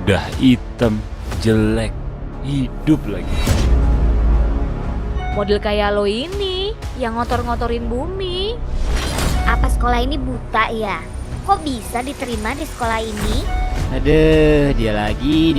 Udah hitam, jelek, hidup lagi. Model kayak lo ini yang ngotor-ngotorin bumi. Apa sekolah ini buta ya? Kok bisa diterima di sekolah ini? Aduh, dia lagi.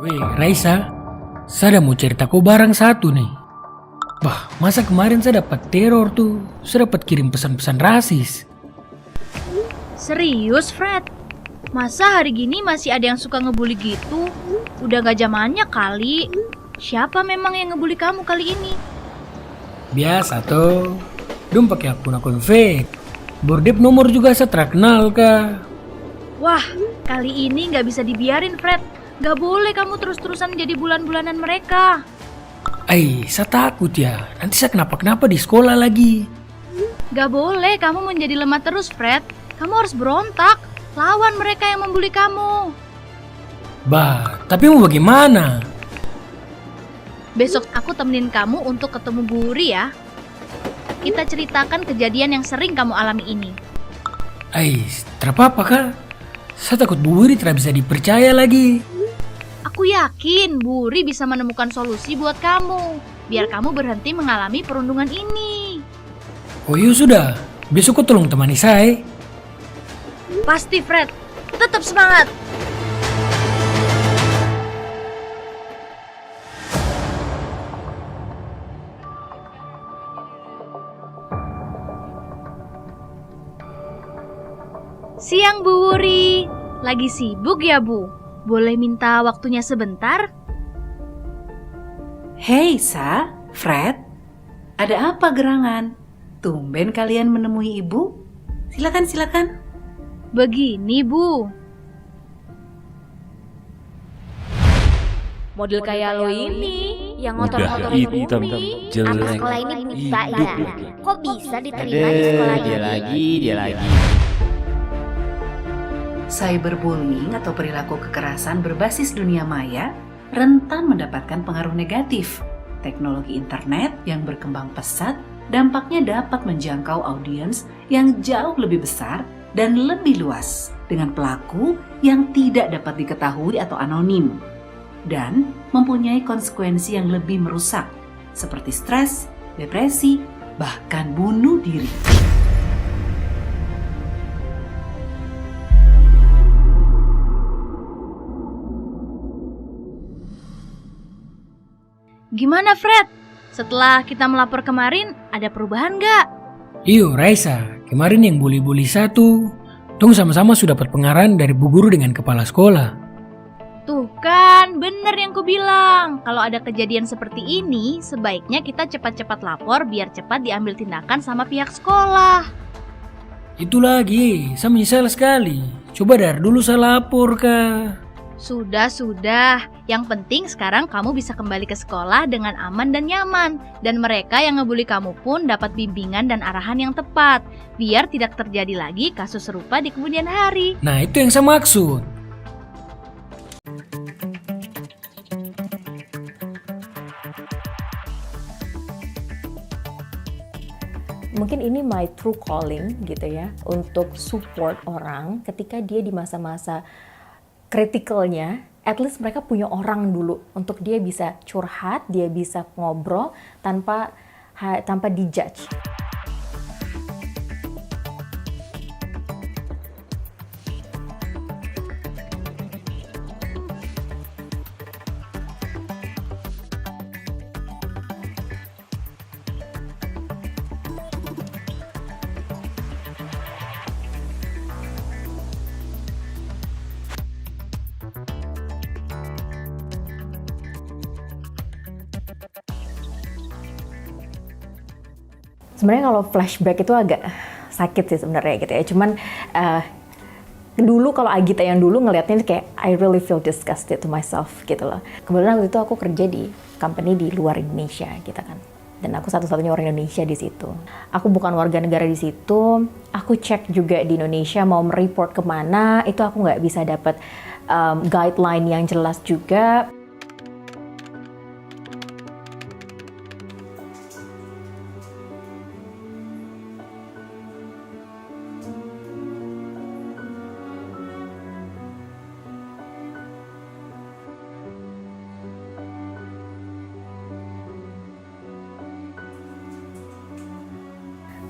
Weh, Raisa, saya mau cerita kau barang satu nih. Wah, masa kemarin saya dapat teror tuh. Saya dapat kirim pesan-pesan rasis. Serius, Fred? Masa hari gini masih ada yang suka ngebully gitu? Udah gak zamannya kali. Siapa memang yang ngebully kamu kali ini? Biasa tuh. Dong pakai akun-akun fake. Bordep nomor juga saya terkenal kah? Wah, kali ini gak bisa dibiarin, Fred. Gak boleh kamu terus-terusan jadi bulan-bulanan mereka. Saya takut ya. Nanti saya kenapa-kenapa di sekolah lagi. Gak boleh kamu menjadi lemah terus, Fred. Kamu harus berontak. Lawan mereka yang membuli kamu. Bah, tapi mau bagaimana? Besok aku temenin kamu untuk ketemu Bu Uri ya. Kita ceritakan kejadian yang sering kamu alami ini. Terapa-apa kah? Saya takut Bu Wiri tidak bisa dipercaya lagi. Aku yakin Bu Uri bisa menemukan solusi buat kamu. Biar kamu berhenti mengalami perundungan ini. Oh iya sudah, besok kau tolong temani saya. Pasti, Fred. Tetap semangat. Siang, Bu Wuri. Lagi sibuk ya, Bu? Boleh minta waktunya sebentar? Hei, Sa, Fred. Ada apa gerangan? Tumben kalian menemui ibu? Silakan. Begini, Bu. Model kayak lo ini yang Udah ngotor-ngotorin hitam, bumi. Apa jelek, sekolah ini buta hidup ya? lagi. Kok bisa diterima di sekolah Aduh, ini? dia lagi. Cyberbullying atau perilaku kekerasan berbasis dunia maya rentan mendapatkan pengaruh negatif. Teknologi internet yang berkembang pesat dampaknya dapat menjangkau audiens yang jauh lebih besar dan lebih luas dengan pelaku yang tidak dapat diketahui atau anonim dan mempunyai konsekuensi yang lebih merusak seperti stres, depresi, bahkan bunuh diri. Gimana, Fred? Setelah kita melapor kemarin, ada perubahan nggak? Iyo, Raisa, kemarin yang bully-bully satu, dong sama-sama sudah dapat pengarahan dari bu guru dengan kepala sekolah. Tuh kan, bener yang ku bilang. Kalau ada kejadian seperti ini, sebaiknya kita cepat-cepat lapor biar cepat diambil tindakan sama pihak sekolah. Itu lagi, saya menyesal sekali. Coba dari dulu saya lapor kah? Sudah. Yang penting sekarang kamu bisa kembali ke sekolah dengan aman dan nyaman. Dan mereka yang ngebully kamu pun dapat bimbingan dan arahan yang tepat. Biar tidak terjadi lagi kasus serupa di kemudian hari. Nah, itu yang saya maksud. Mungkin ini my true calling gitu ya, untuk support orang ketika dia di masa-masa kritikalnya. At least mereka punya orang dulu untuk dia bisa curhat, dia bisa ngobrol tanpa dijudge. Sebenarnya kalau flashback itu agak sakit sih sebenarnya gitu ya. Cuman dulu kalau Agita yang dulu ngelihatnya kayak I really feel disgusted to myself gitu loh. Kebetulan waktu itu aku kerja di company di luar Indonesia gitu kan. Dan aku satu-satunya orang Indonesia di situ. Aku bukan warga negara di situ. Aku cek juga di Indonesia mau mereport kemana, itu aku nggak bisa dapat guideline yang jelas juga.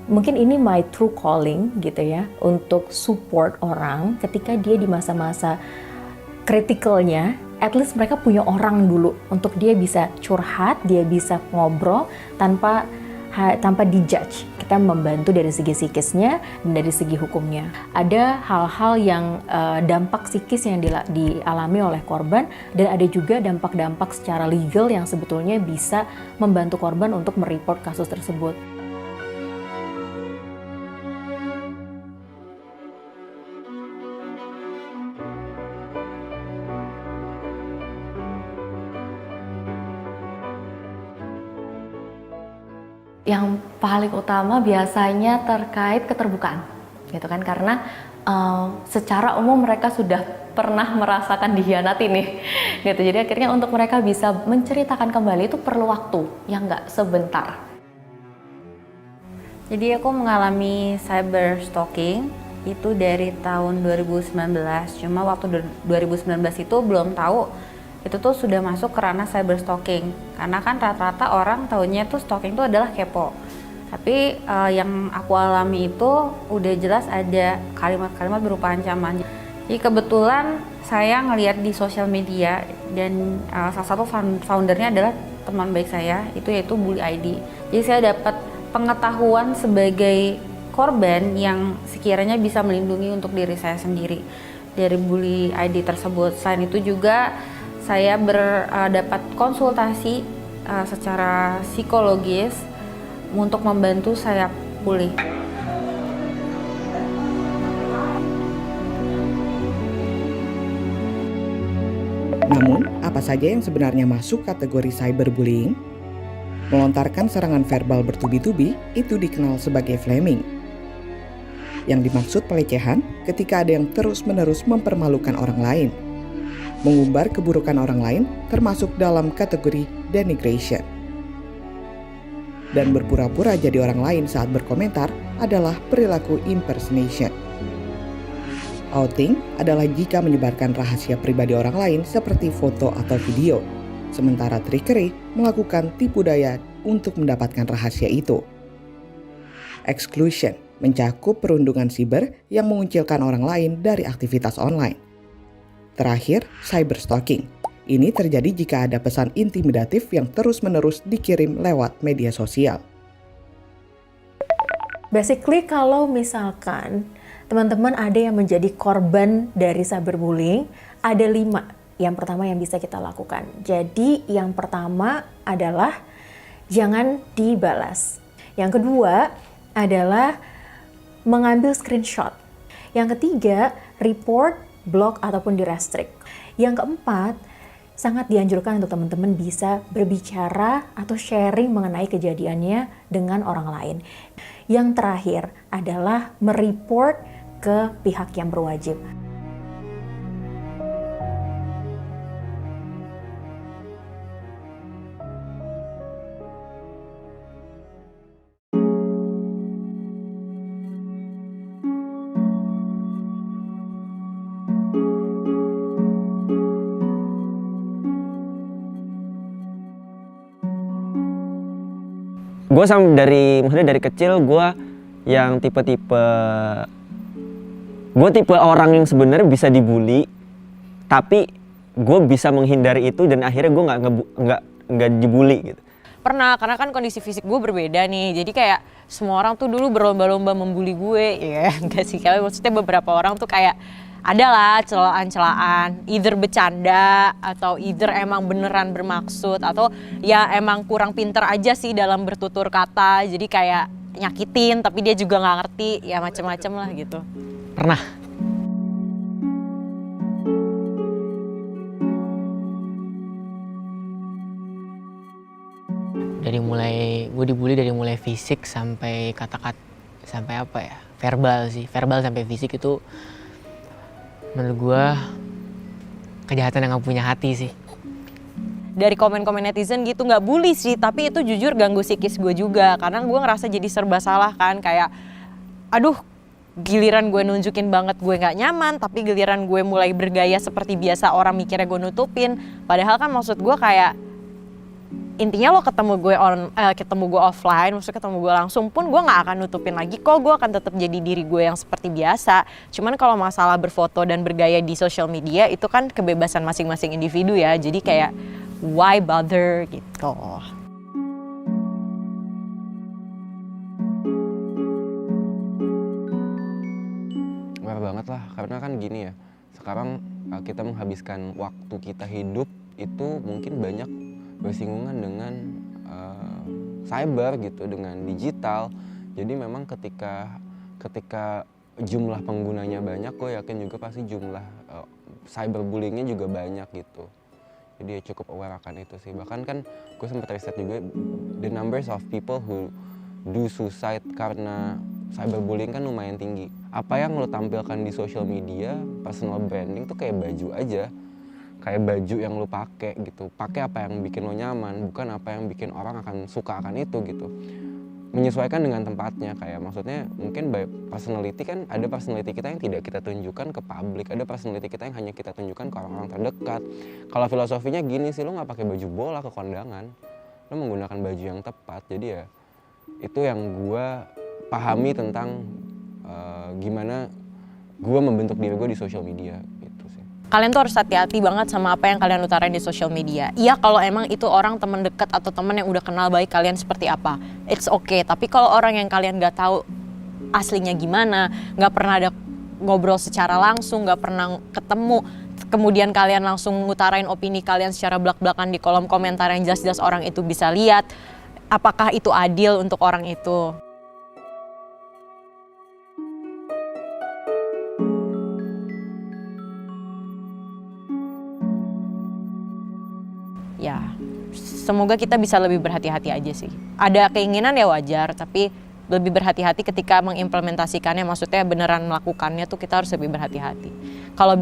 Mungkin ini my true calling gitu ya, untuk support orang ketika dia di masa-masa kritikalnya. At least mereka punya orang dulu untuk dia bisa curhat, dia bisa ngobrol tanpa dijudge. Kita membantu dari segi psikisnya dan dari segi hukumnya. Ada hal-hal yang dampak psikis yang dialami oleh korban, dan ada juga dampak-dampak secara legal yang sebetulnya bisa membantu korban untuk mereport kasus tersebut. Yang paling utama biasanya terkait keterbukaan, gitu kan, karena secara umum mereka sudah pernah merasakan dikhianati nih, gitu. Jadi akhirnya untuk mereka bisa menceritakan kembali itu perlu waktu yang nggak sebentar. Jadi aku mengalami cyber stalking itu dari tahun 2019. Cuma waktu 2019 itu belum tahu itu tuh sudah masuk ke ranah cyber stalking, karena kan rata-rata orang taunya tuh stalking itu adalah kepo. Tapi yang aku alami itu udah jelas ada kalimat-kalimat berupa ancaman. Jadi kebetulan saya ngelihat di sosial media, dan salah satu foundernya adalah teman baik saya, itu yaitu Bully ID. Jadi saya dapat pengetahuan sebagai korban yang sekiranya bisa melindungi untuk diri saya sendiri dari Bully ID tersebut. Selain itu juga saya dapat konsultasi secara psikologis untuk membantu saya pulih. Namun, apa saja yang sebenarnya masuk kategori cyberbullying? Melontarkan serangan verbal bertubi-tubi itu dikenal sebagai flaming. Yang dimaksud pelecehan ketika ada yang terus-menerus mempermalukan orang lain. Mengumbar keburukan orang lain termasuk dalam kategori denigration. Dan berpura-pura jadi orang lain saat berkomentar adalah perilaku impersonation. Outing adalah jika menyebarkan rahasia pribadi orang lain seperti foto atau video, sementara trickery melakukan tipu daya untuk mendapatkan rahasia itu. Exclusion mencakup perundungan siber yang mengucilkan orang lain dari aktivitas online. Terakhir, cyberstalking. Ini terjadi jika ada pesan intimidatif yang terus-menerus dikirim lewat media sosial. Basically kalau misalkan teman-teman ada yang menjadi korban dari cyberbullying, ada 5 yang pertama yang bisa kita lakukan. Jadi yang pertama adalah jangan dibalas. Yang kedua adalah mengambil screenshot. Yang ketiga, report, block ataupun di-restrict. Yang keempat, sangat dianjurkan untuk teman-teman bisa berbicara atau sharing mengenai kejadiannya dengan orang lain. Yang terakhir adalah mereport ke pihak yang berwajib. Gue maksudnya dari kecil gue yang tipe orang yang sebenarnya bisa dibully, tapi gue bisa menghindari itu dan akhirnya gue nggak dibully gitu. Pernah, karena kan kondisi fisik gue berbeda nih, jadi kayak semua orang tuh dulu berlomba-lomba membuli gue, ya enggak sih, kayak maksudnya beberapa orang tuh kayak adalah celaan-celaan, either bercanda atau either emang beneran bermaksud atau ya emang kurang pinter aja sih dalam bertutur kata, jadi kayak nyakitin tapi dia juga nggak ngerti, ya macem-macem lah gitu. Pernah. gue dibully dari mulai fisik sampai kata-kata, sampai apa ya, verbal sih, verbal sampai fisik. Itu menurut gue kejahatan yang gak punya hati sih. Dari komen-komen netizen gitu, nggak bully sih, tapi itu jujur ganggu psikis gue juga, karena gue ngerasa jadi serba salah kan, kayak aduh, giliran gue nunjukin banget gue nggak nyaman, tapi giliran gue mulai bergaya seperti biasa orang mikirnya gue nutupin. Padahal kan maksud gue kayak intinya lo ketemu gue offline, maksudnya ketemu gue langsung pun gue nggak akan nutupin lagi kok, gue akan tetap jadi diri gue yang seperti biasa. Cuman kalau masalah berfoto dan bergaya di social media itu kan kebebasan masing-masing individu ya, jadi kayak why bother gitu. Benar banget lah, karena kan gini ya, sekarang kita menghabiskan waktu kita hidup itu mungkin banyak bersinggungan dengan cyber gitu, dengan digital. Jadi memang ketika jumlah penggunanya banyak, gue yakin juga pasti jumlah cyberbullyingnya juga banyak gitu. Jadi ya cukup aware akan itu sih. Bahkan kan gue sempat riset juga, the numbers of people who do suicide karena cyberbullying kan lumayan tinggi. Apa yang lo tampilkan di social media, personal branding tuh kayak baju aja. Kayak baju yang lo pakai gitu. Pakai apa yang bikin lo nyaman, bukan apa yang bikin orang akan suka akan itu gitu. Menyesuaikan dengan tempatnya, kayak maksudnya mungkin by personality kan, ada personality kita yang tidak kita tunjukkan ke publik, ada personality kita yang hanya kita tunjukkan ke orang-orang terdekat. Kalau filosofinya gini sih, lo nggak pakai baju bola ke kondangan, lo menggunakan baju yang tepat. Jadi ya itu yang gue pahami tentang gimana gue membentuk diri gue di social media gitu sih. Kalian tuh harus hati-hati banget sama apa yang kalian utarain di social media. Iya kalau emang itu orang teman dekat atau teman yang udah kenal baik kalian seperti apa, it's okay. Tapi kalau orang yang kalian nggak tahu aslinya gimana, nggak pernah ada ngobrol secara langsung, nggak pernah ketemu, kemudian kalian langsung ngutarain opini kalian secara blak-blakan di kolom komentar yang jelas-jelas orang itu bisa lihat, apakah itu adil untuk orang itu? Ya, semoga kita bisa lebih berhati-hati aja sih. Ada keinginan ya wajar, tapi lebih berhati-hati ketika mengimplementasikannya, maksudnya beneran melakukannya tuh kita harus lebih berhati-hati. Kalau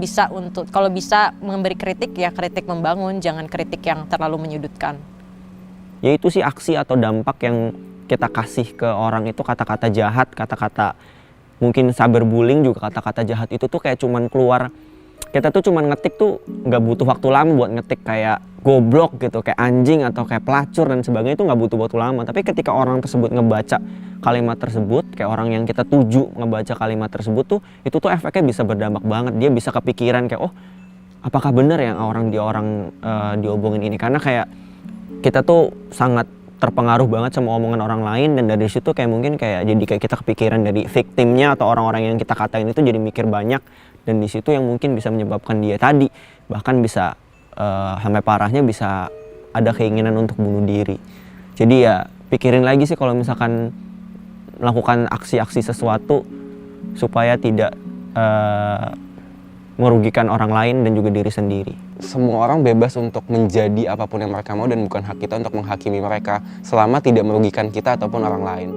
bisa memberi kritik ya kritik membangun, jangan kritik yang terlalu menyudutkan. Ya itu sih aksi atau dampak yang kita kasih ke orang itu, kata-kata jahat, kata-kata mungkin cyberbullying juga, kata-kata jahat itu tuh kayak cuman keluar. Kita tuh cuman ngetik tuh nggak butuh waktu lama buat ngetik kayak goblok gitu, kayak anjing atau kayak pelacur dan sebagainya, itu nggak butuh waktu lama. Tapi ketika orang tersebut ngebaca kalimat tersebut, kayak orang yang kita tuju ngebaca kalimat tersebut tuh, itu tuh efeknya bisa berdampak banget. Dia bisa kepikiran kayak, oh apakah benar yang orang diomongin ini, karena kayak kita tuh sangat terpengaruh banget sama omongan orang lain, dan dari situ kayak mungkin kayak jadi kayak kita kepikiran dari victimnya atau orang-orang yang kita katain itu, jadi mikir banyak, dan di situ yang mungkin bisa menyebabkan dia tadi bahkan bisa sampai parahnya bisa ada keinginan untuk bunuh diri. Jadi ya pikirin lagi sih kalau misalkan melakukan aksi-aksi sesuatu supaya tidak merugikan orang lain dan juga diri sendiri. Semua orang bebas untuk menjadi apapun yang mereka mau, dan bukan hak kita untuk menghakimi mereka selama tidak merugikan kita ataupun orang lain.